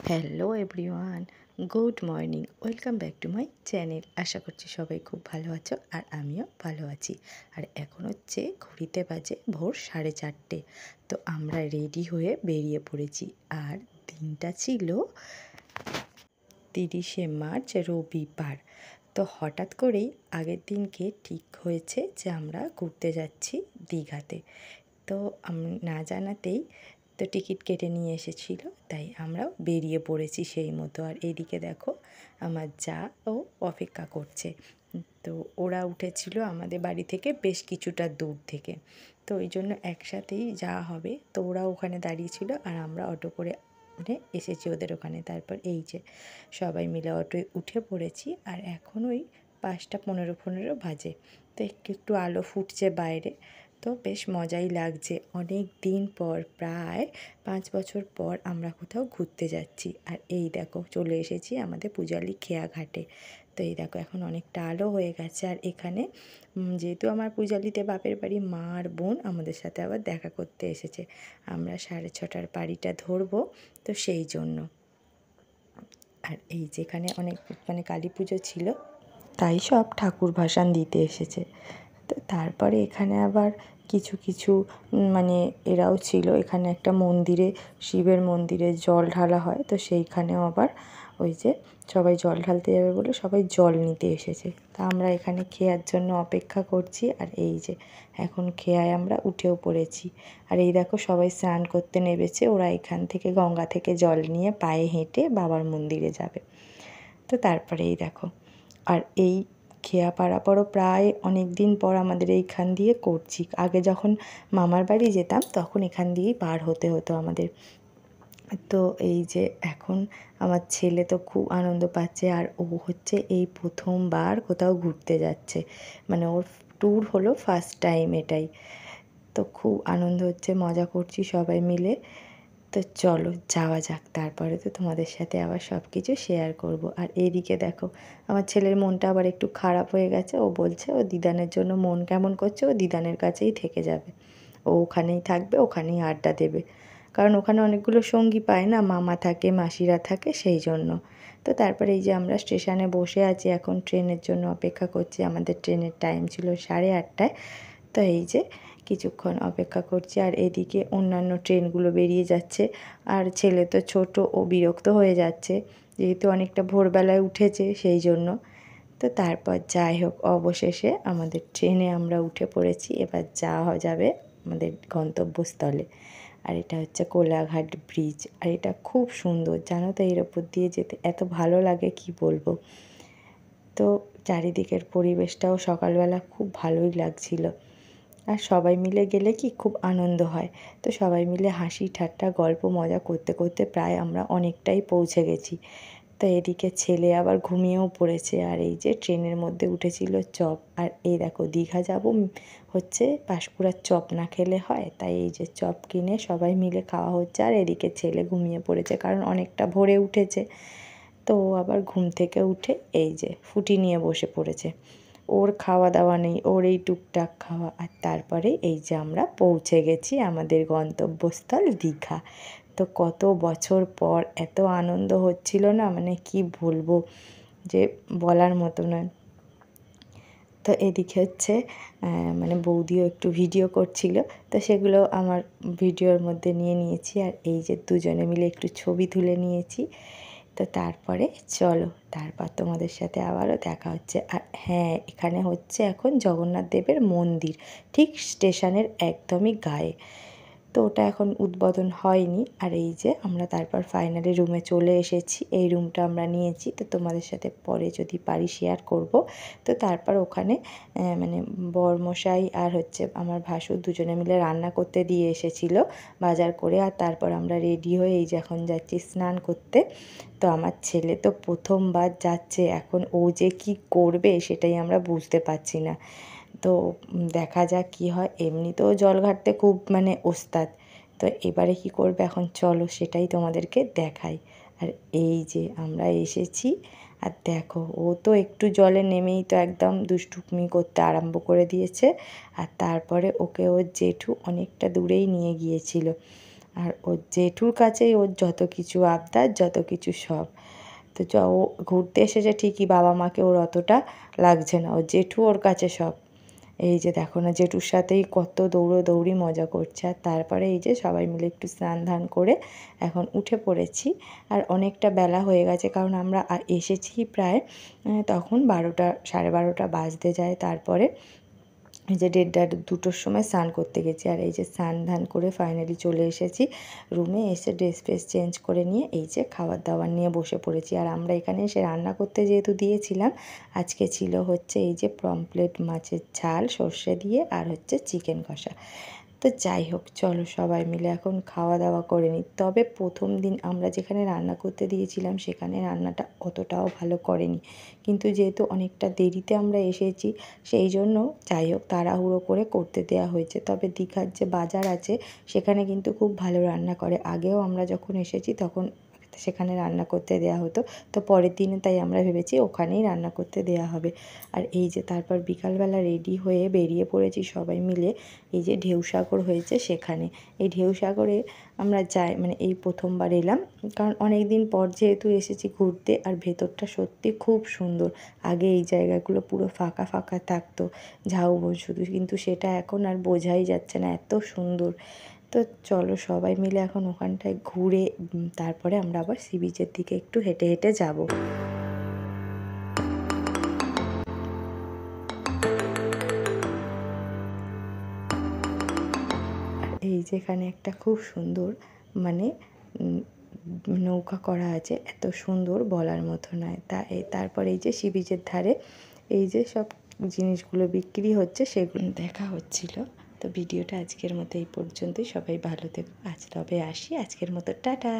Hello everyone, good morning. Welcome back to my channel. আশা করছি সবাই খুব ভালো আছো আর আমিও ভালো আছি। আর এখন হচ্ছে ঘড়িতে বাজে ভোর 4:30। তো আমরা রেডি হয়ে বেরিয়ে পড়েছি। আর দিনটা ছিল 30শে মার্চ, রবিবার। তো হঠাৎ করেই আগের দিনকে ঠিক হয়েছে যে আমরা ঘুরতে যাচ্ছি দীঘাতে। তো না জানাতেই তো টিকিট কেটে নিয়ে এসেছিল, তাই আমরাও বেরিয়ে পড়েছি সেই মতো। আর এইদিকে দেখো আমার যা ও অপেক্ষা করছে। তো ওরা উঠেছিল আমাদের বাড়ি থেকে বেশ কিছুটা দূর থেকে, তো ওই জন্য একসাথেই যাওয়া হবে। তো ওরা ওখানে দাঁড়িয়েছিল আর আমরা অটো করে এসেছি ওদের ওখানে। তারপর এই যে সবাই মিলে অটোয় উঠে পড়েছি। আর এখন ওই 5:15 বাজে। তো একটু একটু আলো ফুটছে বাইরে, তো বেশ মজাই লাগছে। অনেক দিন পর, প্রায় 5 বছর পর আমরা কোথাও ঘুরতে যাচ্ছি। আর এই দেখো চলে এসেছি আমাদের পূজালি খেয়া ঘাটে। তো এই দেখো এখন অনেকটা আলো হয়ে গেছে। আর এখানে যেহেতু আমার পূজালিতে বাপের বাড়ি, মা আর বোন আমাদের সাথে আবার দেখা করতে এসেছে। আমরা 6:30টার বাড়িটা ধরবো, তো সেই জন্য। আর এই যেখানে অনেক কালী পুজো ছিল, তাই সব ঠাকুর ভাসান দিতে এসেছে। তো তারপরে এখানে আবার কিছু কিছু এরাও ছিল। এখানে একটা মন্দিরে, শিবের মন্দিরে জল ঢালা হয়, তো সেইখানেও আবার ওই যে সবাই জল ঢালতে যাবে বলে সবাই জল নিতে এসেছে। তা আমরা এখানে খেয়ার জন্য অপেক্ষা করছি। আর এই যে এখন খেয়ায় আমরা উঠেও পড়েছি। আর এই দেখো সবাই স্নান করতে নেমেছে। ওরা এখান থেকে গঙ্গা থেকে জল নিয়ে পায়ে হেঁটে বাবার মন্দিরে যাবে। তো তারপরে এই দেখো, আর এই খেয়া পারাপারও প্রায় অনেক দিন পর আমাদের এইখান দিয়ে করছি। আগে যখন মামার বাড়ি যেতাম তখন এখান দিয়েই পার হতে হতো আমাদের। তো এই যে এখন আমার ছেলে তো খুব আনন্দ পাচ্ছে। আর ও হচ্ছে এই প্রথমবার কোথাও ঘুরতে যাচ্ছে, ওর ট্যুর হলো ফার্স্ট টাইম এটাই। তো খুব আনন্দ হচ্ছে, মজা করছি সবাই মিলে। তো চলো যাওয়া যাক, তারপরে তো তোমাদের সাথে আবার সব কিছু শেয়ার করব। আর এদিকে দেখো আমার ছেলের মনটা আবার একটু খারাপ হয়ে গেছে। ও বলছে ও দিদানের জন্য মন কেমন করছে, ও দিদানের কাছেই থেকে যাবে, ও ওখানেই থাকবে, ওখানেই আড্ডা দেবে। কারণ ওখানে অনেকগুলো সঙ্গী পায় না, মামা থাকে, মাসিরা থাকে, সেই জন্য। তো তারপরে এই যে আমরা স্টেশনে বসে আছি, এখন ট্রেনের জন্য অপেক্ষা করছি। আমাদের ট্রেনের টাইম ছিল 8:30টায়। তো এই যে কিছুক্ষণ অপেক্ষা করছি। আর এদিকে অন্যান্য ট্রেনগুলো বেরিয়ে যাচ্ছে। আর ছেলে তো ছোট, ও বিরক্ত হয়ে যাচ্ছে যেহেতু অনেকটা ভোরবেলায় উঠেছে, সেই জন্য। তো তারপর যাই হোক, অবশেষে আমাদের ট্রেনে আমরা উঠে পড়েছি। এবার যাওয়া যাবে আমাদের গন্তব্যস্থলে। আর এটা হচ্ছে কোলাঘাট ব্রিজ। আর এটা খুব সুন্দর, জানো তো, এর ওপর দিয়ে যেতে এত ভালো লাগে কি বলবো। তো চারিদিকের পরিবেশটাও সকালবেলা খুব ভালোই লাগছিল। আর সবাই মিলে গেলে কি খুব আনন্দ হয়। তো সবাই মিলে হাসি ঠাট্টা গল্প মজা করতে করতে প্রায় আমরা অনেকটাই পৌঁছে গেছি। তো এদিকে ছেলে আবার ঘুমিয়েও পড়েছে। আর এই যে ট্রেনের মধ্যে উঠেছিল চপ। আর এই দেখো দীঘা যাব হচ্ছে পাঁশকুড়ার চপ না খেলে হয়, তাই এই যে চপ কিনে সবাই মিলে খাওয়া হচ্ছে। আর এদিকে ছেলে ঘুমিয়ে পড়েছে কারণ অনেকটা ভোরে উঠেছে। তো ও আবার ঘুম থেকে উঠে এই যে ফুটি নিয়ে বসে পড়েছে। ওর খাওয়া দাওয়া নেই, ওর এই টুকটাক খাওয়া। আর তারপরে এই যে আমরা পৌঁছে গেছি আমাদের গন্তব্যস্থল দীঘা। তো কত বছর পর এত আনন্দ হচ্ছিল না, কি বলবো, যে বলার মতো নয়। তো এদিকে হচ্ছে বৌদিও একটু ভিডিও করছিল, তো সেগুলো আমার ভিডিওর মধ্যে নিয়ে নিয়েছি। আর এই যে দুজনে মিলে একটু ছবি তুলে নিয়েছি। তো তারপরে চলো, তারপর তোমাদের সাথে আবারও দেখা হচ্ছে। আর হ্যাঁ, এখানে হচ্ছে এখন জগন্নাথ দেবের মন্দির, ঠিক স্টেশনের একদমই গায়ে। তো ওটা এখন উদ্বোধন হয়নি। আর এই যে আমরা তারপর ফাইনালি রুমে চলে এসেছি। এই রুমটা আমরা নিয়েছি, তো তোমাদের সাথে পরে যদি পারি শেয়ার করব। তো তারপর ওখানে বরমশাই আর হচ্ছে আমার ভাসুর দুজনে মিলে রান্না করতে দিয়ে এসেছিলো বাজার করে। আর তারপর আমরা রেডি হয়ে এই যে এখন যাচ্ছি স্নান করতে। তো আমার ছেলে তো প্রথমবার যাচ্ছে, এখন ও যে কি করবে সেটাই আমরা বুঝতে পারছি না। তো দেখা যাক কী হয়। এমনিতেও জল ঘাটতে খুব ওস্তাদ। তো এবারে কি করবে এখন, চলো সেটাই তোমাদেরকে দেখাই। আর এই যে আমরা এসেছি। আর দেখো ও তো একটু জলে নেমেই তো একদম দুষ্টুমি করতে আরম্ভ করে দিয়েছে। আর তারপরে ওকে ওর জেঠু অনেকটা দূরেই নিয়ে গিয়েছিল, আর ওর জেঠুর কাছেই ওর যত কিছু আবদার, যত কিছু সব। তো ও ঘুরতে এসেছে ঠিকই, বাবা মাকে ওর অতটা লাগছে না, ওর জেঠু ওর কাছে সব। এই যে দেখো না, জেঠুর সাথেই কত দৌড়োদৌড়ি মজা করছে। আর তারপরে এই যে সবাই মিলে একটু স্নান ধান করে এখন উঠে পড়েছি। আর অনেকটা বেলা হয়ে গেছে, কারণ আমরা এসেছি প্রায় তখন 12টা, 12:30 বাজতে যায়। তারপরে এই যে 1:30 2টোর সময় স্নান করতে গেছি। আর এই যে স্নান ধান করে ফাইনালি চলে এসেছি রুমে। এসে ড্রেস ফ্রেস চেঞ্জ করে নিয়ে এই যে খাবার দাবার নিয়ে বসে পড়েছি। আর আমরা এখানে এসে রান্না করতে যেহেতু দিয়েছিলাম, আজকে ছিল হচ্ছে এই যে পমফ্রেট মাছের ঝাল সর্ষে দিয়ে, আর হচ্ছে চিকেন কষা। তো যাই হোক, চলো সবাই মিলে এখন খাওয়া দাওয়া করে নিই। তবে প্রথম দিন আমরা যেখানে রান্না করতে দিয়েছিলাম সেখানে রান্নাটা অতটাও ভালো করেনি, কিন্তু যেহেতু অনেকটা দেরিতে আমরা এসেছি সেই জন্য যাই হোক তাড়াহুড়ো করে করতে দেওয়া হয়েছে। তবে দীঘার যে বাজার আছে সেখানে কিন্তু খুব ভালো রান্না করে। আগেও আমরা যখন এসেছি তখন সেখানে রান্না করতে দেওয়া হতো, তো পরের দিনে তাই আমরা ভেবেছি ওখানেই রান্না করতে দেওয়া হবে। আর এই যে তারপর বিকালবেলা রেডি হয়ে বেরিয়ে পড়েছি সবাই মিলে। এই যে ঢেউসাগর হয়েছে সেখানে, এই ঢেউসাগরে আমরা যাই মানে এই প্রথমবার এলাম, কারণ অনেক দিন পর যেহেতু এসেছি ঘুরতে। আর ভেতরটা সত্যি খুব সুন্দর। আগে এই জায়গাগুলো পুরো ফাঁকা ফাঁকা থাকতো, ঝাউবন শুধু, কিন্তু সেটা এখন আর বোঝাই যাচ্ছে না, এত সুন্দর। তো চলো সবাই মিলে এখন ওখানটায় ঘুরে তারপরে আমরা আবার সি বিচের দিকে একটু হেঁটে হেঁটে যাব। এই যেখানে একটা খুব সুন্দর মানে নৌকা করা আছে, এত সুন্দর বলার মতো নয়। তারপর এই যে সি বিচের ধারে এই যে সব জিনিসগুলো বিক্রি হচ্ছে সেগুলো দেখা হচ্ছিল। তো ভিডিওটা আজকের মতো এই পর্যন্তই। সবাই ভালো থেকো। আজ তবে আসি, আজকের মতো টাটা।